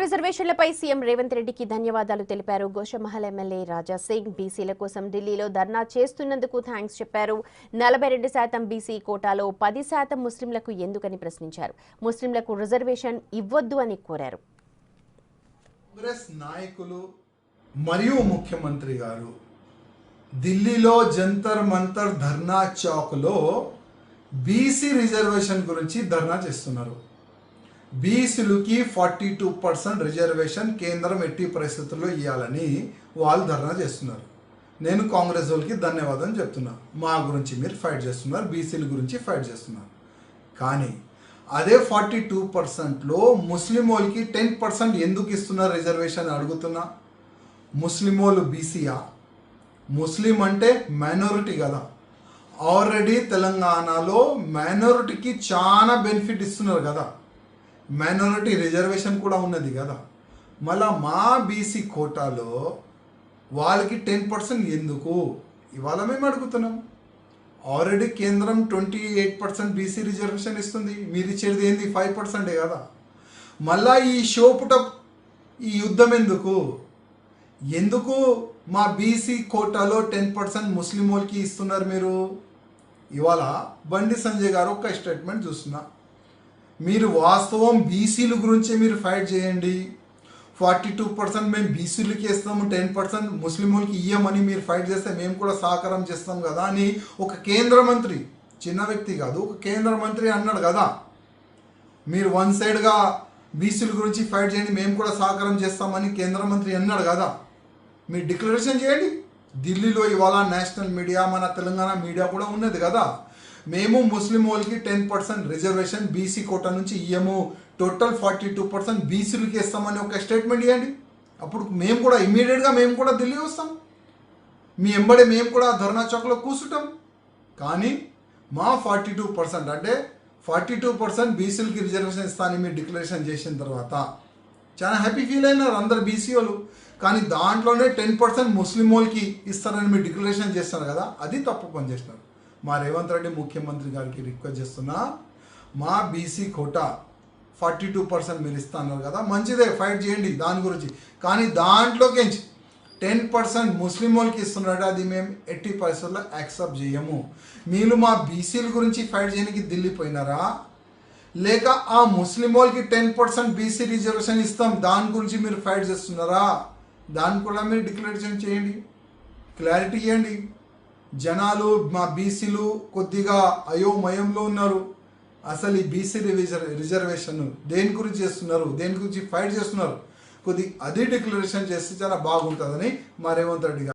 రిజర్వేషన్లపై CM Revanth రెడ్డికి ధన్యవాదాలు తెలిపారు. గోషమహల్ ఎమ్మెల్యే రాజా సింగ్ బీసీల కోసం ఢిల్లీలో ధర్నా చేస్తున్నందుకు థాంక్స్ చెప్పారు. 42% బీసీ కోటాలో 10% ముస్లింలకు ఎందుకని ప్రశ్నించారు. ముస్లింలకు రిజర్వేషన్ ఇవ్వొద్దు అని కోరారు. కాంగ్రెస్ నాయకులు మరియు ముఖ్యమంత్రి గారు ఢిల్లీలో జంతర్ మంతర్ ధర్నా చౌక్లో బీసీ రిజర్వేషన్ గురించి ధర్నా చేస్తున్నారు. బీసీలకి 42% రిజర్వేషన్ కేంద్రం ఎట్టి పరిస్థితుల్లో ఇవ్వాలని వాళ్ళు ధర్నా చేస్తున్నారు. నేను కాంగ్రెస్ వాళ్ళకి ధన్యవాదాలు చెప్తున్నా. మా గురించి మీరు ఫైట్ చేస్తున్నారు, బీసీల గురించి ఫైట్ చేస్తున్నారు. కానీ అదే 42%లో ముస్లిం వాళ్ళకి 10% ఎందుకు ఇస్తున్నారు రిజర్వేషన్ అడుగుతున్నా. ముస్లిం వాళ్ళు బీసీయా? ముస్లిం అంటే మైనారిటీ కదా. ఆల్రెడీ తెలంగాణలో మైనారిటీకి చాలా బెనిఫిట్ ఇస్తున్నారు కదా. మైనారిటీ రిజర్వేషన్ కూడా ఉన్నది కదా. మళ్ళా మా బీసీ కోటాలో వాళ్ళకి 10% ఎందుకు ఇవాళ మేము అడుగుతున్నాం. ఆల్రెడీ కేంద్రం 28% బీసీ రిజర్వేషన్ ఇస్తుంది. మీరు ఇచ్చేది ఏంది 5% కదా. మళ్ళా ఈ షోపుటప్ ఈ యుద్ధం ఎందుకు మా బీసీ కోటాలో 10% ముస్లిం వాళ్ళకి ఇస్తున్నారు మీరు. ఇవాళ బండి సంజయ్ గారు ఒక స్టేట్మెంట్ చూస్తున్నా. మీరు వాస్తవం బీసీల గురించి మీరు ఫైట్ చేయండి. 42% మేము బీసీలకి ఇస్తాము, 10% ముస్లిం వాళ్ళకి ఇయ్యమని మీరు ఫైట్ చేస్తే మేము కూడా సహకారం చేస్తాం కదా అని ఒక కేంద్ర మంత్రి, చిన్న వ్యక్తి కాదు, ఒక కేంద్ర మంత్రి అన్నాడు కదా. మీరు వన్ సైడ్గా బీసీల గురించి ఫైట్ చేయండి, మేము కూడా సహకారం చేస్తామని కేంద్ర మంత్రి అన్నాడు కదా. మీరు డిక్లరేషన్ చేయండి. ఢిల్లీలో ఇవాళ నేషనల్ మీడియా, మన తెలంగాణ మీడియా కూడా ఉన్నది కదా. మేము ముస్లిం వాళ్ళకి 10% రిజర్వేషన్ బీసీ కోటా నుంచి ఇయ్యము, టోటల్ 42% బీసీలకి ఇస్తామని ఒక స్టేట్మెంట్ ఇవ్వండి. అప్పుడు మేము కూడా ఇమీడియట్గా మేము కూడా ఢిల్లీ వస్తాం. మీ ఎంబడే మేము కూడా ధర్నా చౌక్లో కూర్చుంటాం. కానీ మా 42% అంటే 42% బీసీలకి రిజర్వేషన్ ఇస్తానని మీరు డిక్లరేషన్ చేసిన తర్వాత చాలా హ్యాపీ ఫీల్ అయినారు అందరు బీసీ వాళ్ళు. కానీ దాంట్లోనే 10% ముస్లిం వాళ్ళకి ఇస్తారని మీరు డిక్లరేషన్ చేస్తారు కదా, అది తప్పు పని చేస్తున్నారు. మా రేవంత్ రెడ్డి ముఖ్యమంత్రి గారికి రిక్వెస్ట్ చేస్తున్నా, మా బీసీ కోటా 42% మీరు ఇస్తున్నారు కదా, మంచిదే, ఫైట్ చేయండి దాని గురించి. కానీ దాంట్లోకి 10% ముస్లిం వాళ్ళకి ఇస్తున్నాడు, అది మేము ఎట్టి పరిస్థితుల్లో యాక్సెప్ట్ చేయము. మీరు మా బీసీల గురించి ఫైట్ చేయడానికి ఢిల్లీ పోయినారా, లేక ఆ ముస్లిం వాళ్ళకి 10% బీసీ రిజర్వేషన్ ఇస్తాం దాని గురించి మీరు ఫైట్ చేస్తున్నారా? దాన్ని కూడా మీరు డిక్లరేషన్ చేయండి, క్లారిటీ ఇవ్వండి. జనాలు మా బీసీలు కొద్దిగా అయోమయంలో ఉన్నారు. అసలు ఈ బీసీ రిజర్వేషన్ దేని గురించి చేస్తున్నారు, దేని గురించి ఫైట్ చేస్తున్నారు, అది డిక్లరేషన్ చేస్తే చాలా బాగుంటుందని మా రేవంత్ రెడ్డి గారు